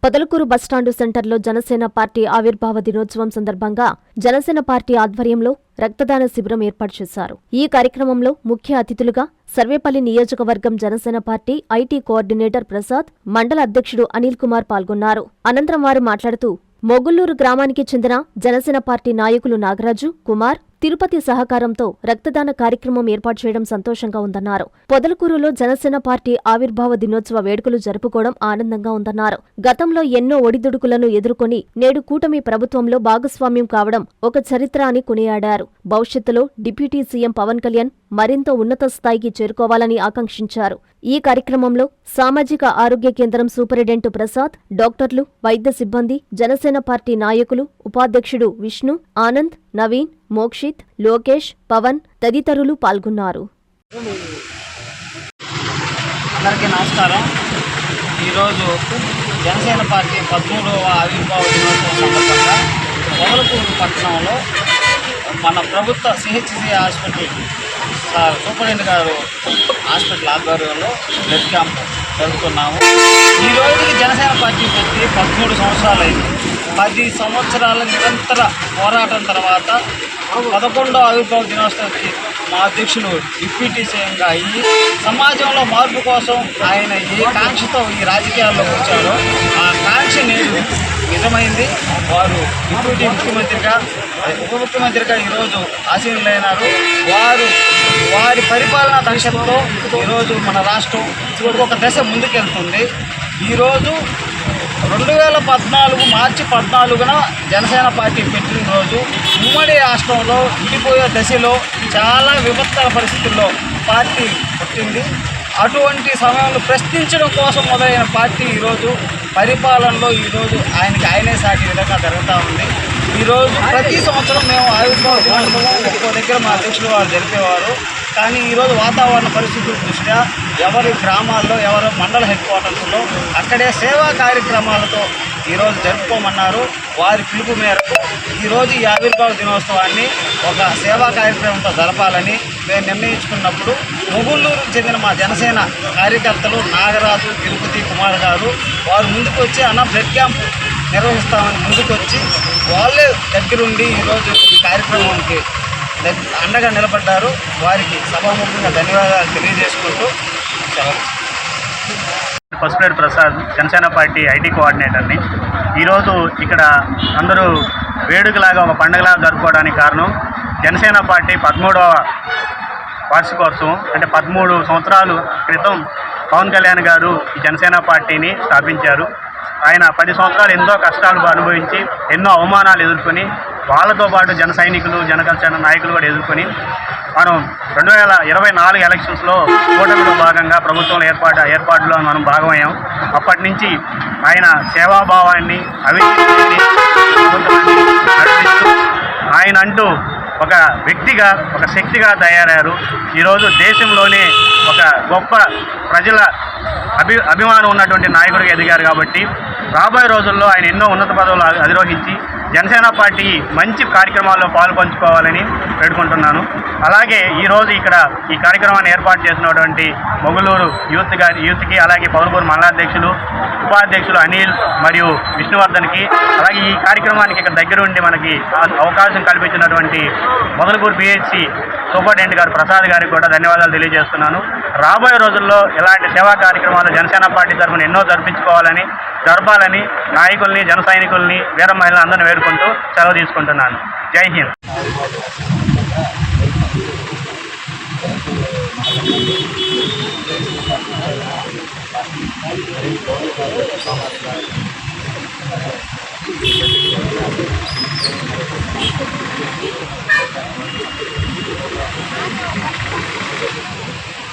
Podalakuru bus stand సెంటర్లో Janasena party ఆవిర్భావ దినోత్సవం సందర్భంగా జనసేన పార్టీ ఆధ్వర్యంలో రక్తదాన శిబిరం ఏర్పాటు చేశారు. ఈ కార్యక్రమంలో ముఖ్య అతిథులుగా సర్వేపల్లి నియోజకవర్గం Janasena party IT coordinator Prasad, మండల అధ్యక్షుడు అనిల్ కుమార్ పాల్గొన్నారు. అనంతరం వారు మాట్లాడుతూ మొగుళ్లూరు గ్రామానికి చెందిన జనసేన పార్టీ నాయకులు నాగరాజు, కుమార్, తిరుపతి సహకారంతో రక్తదాన కార్యక్రమం ఏర్పాటు చేయడం సంతోషంగా ఉందన్నారు. పొదలకూరులో జనసేన పార్టీ ఆవిర్భావ దినోత్సవ వేడుకలు జరుపుకోవడం ఆనందంగా ఉందన్నారు. గతంలో ఎన్నో ఒడిదుడుకులను ఎదుర్కొని నేడు కూటమి ప్రభుత్వంలో భాగస్వామ్యం కావడం ఒక చరిత్ర అని కొనియాడారు. భవిష్యత్తులో డిప్యూటీ సీఎం పవన్ కళ్యాణ్ మరింత ఉన్నత స్థాయికి చేరుకోవాలని ఆకాంక్షించారు. ఈ కార్యక్రమంలో సామాజిక ఆరోగ్య కేంద్రం సూపరింటెండెంట్ ప్రసాద్, డాక్టర్లు, వైద్య సిబ్బంది, జనసేన పార్టీ నాయకులు, ఉపాధ్యక్షుడు విష్ణు, ఆనంద్, నవీన్, మోక్షిత్, లోకేష్, పవన్ తదితరులు పాల్గొన్నారు. అందరికీ నమస్కారం. ఈరోజు జనసేన పార్టీ 13వ ఆవిర్భావ దినోత్సవం సందర్భంగా పొదలకూరు పట్టణంలో మన ప్రభుత్వ సిహెచ్సి హాస్పిటల్ సూపరింటెండెంట్ గారు హాస్పిటల్ ఆధ్వర్యంలో బ్లడ్ క్యాంప్ జరుపుతున్నాము. ఈ రోజుకి జనసేన పార్టీ పెట్టి 13 సంవత్సరాలైంది. 10 సంవత్సరాల నిరంతర పోరాటం తర్వాత 11వ ఆవిర్భావ దినోత్సవానికి మా అధ్యక్షులు డిప్యూటీ సీఎంగా అయ్యి సమాజంలో మార్పు కోసం ఆయన ఏ కాంక్షతో ఈ రాజకీయాల్లోకి వచ్చారో ఆ కాంక్ష నేడు నిజమైంది. వారు డిప్యూటీ ముఖ్యమంత్రిగా, ఉప ముఖ్యమంత్రిగా ఈరోజు ఆసీనులైనారు. వారి పరిపాలనా దక్షతతో ఈరోజు మన రాష్ట్రం ఇంకొక దశ ముందుకెళ్తుంది. ఈరోజు 2014 మార్చి 14న జనసేన పార్టీ పెట్టిన రోజు ఉమ్మడి రాష్ట్రంలో విడిపోయే దశలో చాలా విపత్కర పరిస్థితుల్లో పార్టీ పుట్టింది. అటువంటి సమయంలో ప్రశ్నించడం కోసం మొదలైన పార్టీ ఈరోజు పరిపాలనలో ఆయనే సాటి విధంగా జరుగుతూ ఉంది. ఈరోజు ప్రతి సంవత్సరం మేము ఆవిర్భావ దినోత్సవం ఒక్కో దగ్గర మా అధ్యక్షులు వారు జరిపేవారు. కానీ ఈరోజు వాతావరణ పరిస్థితుల దృష్ట్యా ఎవరి గ్రామాల్లో, ఎవరి మండల హెడ్ క్వార్టర్స్లో అక్కడే సేవా కార్యక్రమాలతో ఈరోజు జరుపుకోమన్నారు. వారి పిలుపు మేరకు ఈరోజు ఈ ఆవిర్భావ దినోత్సవాన్ని ఒక సేవా కార్యక్రమంతో జరపాలని మేము నిర్ణయించుకున్నప్పుడు మొగుళ్ళూరుకు చెందిన మా జనసేన కార్యకర్తలు నాగరాజు, తిరుపతి, కుమార్ గారు వారు ముందుకు వచ్చి బ్లడ్ క్యాంప్ నిర్వహిస్తామని ముందుకు వచ్చి వాళ్ళే దగ్గరుండి ఈరోజు ఈ కార్యక్రమానికి అండగా నిలబడ్డారు. వారికి సభాముఖంగా ధన్యవాదాలు తెలియజేసుకుంటూ పసుపేడు ప్రసాద్, జనసేన పార్టీ ఐటీ కోఆర్డినేటర్ని. ఈరోజు ఇక్కడ అందరూ వేడుకలాగా ఒక పండుగలాగా జరుపుకోవడానికి కారణం జనసేన పార్టీ 13వ వార్షికోత్సవం. అంటే 13 సంవత్సరాల క్రితం పవన్ కళ్యాణ్ గారు ఈ జనసేన పార్టీని స్థాపించారు. ఆయన 10 సంవత్సరాలు ఎంతో కష్టాలు అనుభవించి ఎన్నో అవమానాలు ఎదుర్కొని వాళ్ళతో పాటు జన సైనికులు, జనసేన నాయకులు కూడా ఎదుర్కొని మనం 2024 ఎలక్షన్స్లో కూటమిలో భాగంగా ప్రభుత్వంలో ఏర్పాటులో మనం భాగమయ్యాం. అప్పటి నుంచి ఆయన సేవాభావాన్ని, అవినీతిని నడిపిస్తూ ఆయన అంటూ ఒక వ్యక్తిగా, ఒక శక్తిగా తయారయ్యారు. ఈరోజు దేశంలోనే ఒక గొప్ప ప్రజల అభిమానం ఉన్నటువంటి నాయకుడిగా ఎదిగారు. కాబట్టి రాబోయే రోజుల్లో ఆయన ఎన్నో ఉన్నత పదవులు అధిరోహించి జనసేన పార్టీ మంచి కార్యక్రమాల్లో పాల్పంచుకోవాలని వేడుకుంటున్నాను. అలాగే ఈరోజు ఇక్కడ ఈ కార్యక్రమాన్ని ఏర్పాటు చేసినటువంటి మొగుళ్ళూరు యూత్కి, అలాగే పొదలకూరు మండలాధ్యక్షులు, ఉపాధ్యక్షులు అనిల్ మరియు విష్ణువర్ధన్కి, అలాగే ఈ కార్యక్రమానికి ఇక్కడ దగ్గర ఉండి మనకి అవకాశం కల్పించినటువంటి పొదలకూరు పిహెచ్సి సూపరింటెండెంట్ గారు ప్రసాద్ గారికి కూడా ధన్యవాదాలు తెలియజేస్తున్నాను. రాబోయే రోజుల్లో ఇలాంటి సేవా కార్యక్రమాలు జనసేన పార్టీ తరఫున ఎన్నో జరపాలని నాయకుల్ని, జన సైనికుల్ని, వీర మహిళలు అందరినీ వేడుకుంటూ సెలవు తీసుకుంటున్నాను. జై హింద్.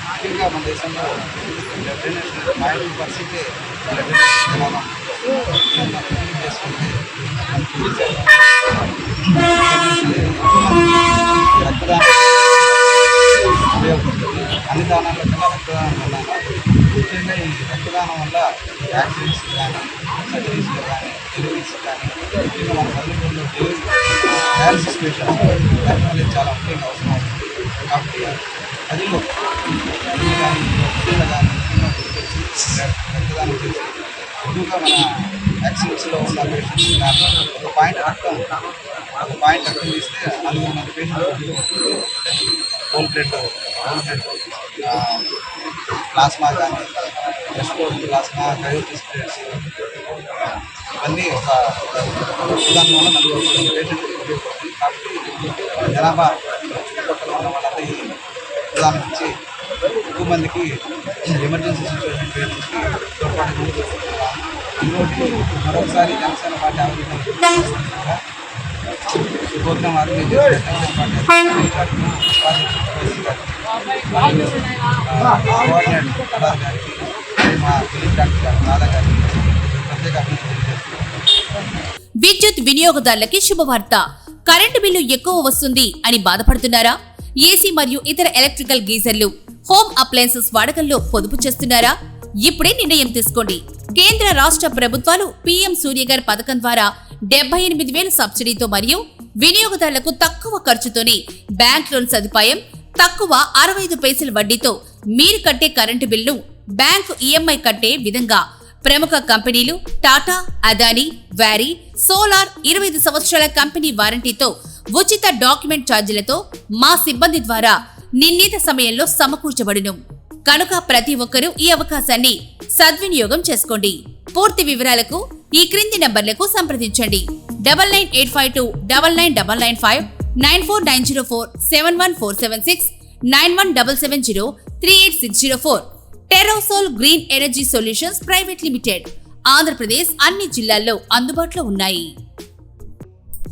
ముఖ్యంగా మన దేశంలో పరిస్థితి చేసుకుంటే రక్తదానం ఉపయోగపడుతుంది. అన్ని దానాల కన్నా రక్తదానం వల్ల, ముఖ్యంగా ఈ రక్తదానం వల్ల యాక్సిడెంట్స్ కానీ, సర్జరీస్లో కానీ, డెలివరీస్ కానీ, ముఖ్యంగా మన పల్లెటూరులో డయాలసిస్ పేషెంట్స్ దానివల్ల చాలా ముఖ్యంగా అవసరం అవుతుంది. కాబట్టి ప్రజలు కానీ రక్తదానం చేసి ఎక్కువగా మన యాక్సిడెంట్స్లో ఉన్న పేషెంట్స్ కానీ ఒక పాయింట్ రక్తం తీస్తే 4 మంది పేషెంట్లు హోల్ బ్లడ్ ప్లాస్మా కానీ రెస్టోర్డ్ ప్లాస్మా క్రయోప్రెసిపిటేట్స్ ఇవన్నీ ఒక ఉదాహరణ వల్ల 4 మంది పేషెంట్కి ఉపయోగపడుతుంది. కాబట్టి జనాభా చుట్టుపక్కల ఉన్న వాళ్ళంతా ఈ ఉదాహరణ ఇచ్చి ఎక్కువ మందికి ఎమర్జెన్సీ సిచ్యువేషన్ పేషెంట్స్కి తోడ్పాటు ఈరోజు మరొకసారి జనసేన పార్టీ ఆవిర్భావం ఈ ప్రోగ్రాం ఆర్గనైజ్ చేసిన జనసేన పార్టీ కోఆర్డినేటర్ కళాస్ గారికి మా ఫిలిం డాక్టర్ గారు రాధా గారికి ప్రత్యేక అభినందనలు తెలియజేస్తున్నాను. విద్యుత్ వినియోగదారులకి శుభవార్త. కరెంటు బిల్లు ఎక్కువ వస్తుంది అని బాధపడుతున్నారా? ఏసీ మరియు ఇతర ఎలక్ట్రికల్ గీజర్లు, హోమ్ అప్లయన్సెస్ వాడకంలో పొదుపు చేస్తున్నారా? ఇప్పుడే నిర్ణయం తీసుకోండి. కేంద్ర రాష్ట్ర ప్రభుత్వాలు పీఎం సూర్యఘర్ పథకం ద్వారా 78,000 సబ్సిడీతో మరియు వినియోగదారులకు తక్కువ ఖర్చుతోనే బ్యాంక్ లోన్ సదుపాయం, తక్కువ 65 పైసల వడ్డీతో మీరు కట్టే కరెంటు బిల్లు బ్యాంకు ఈఎంఐ కట్టే విధంగా ప్రముఖ కంపెనీలు టాటా, అదానీ, వారీ, సోలార్ 25 సంవత్సరాల కంపెనీ వారంటీతో ఉచిత డాక్యుమెంట్ ఛార్జీలతో మా సిబ్బంది ద్వారా నిర్ణీత సమయంలో సమకూర్చబడును. కనుక ప్రతి ఒక్కరూ ఈ అవకాశాన్ని సద్వినియోగం చేసుకోండి. పూర్తి వివరాలకు ఈ క్రింది నంబర్లకు సంప్రదించండి. 9985299995, 9490471476, 9177038604. టెరోసోల్ green energy solutions private limited. Andhra Pradesh అన్ని జిల్లాల్లో అందుబాటులో ఉన్నాయి.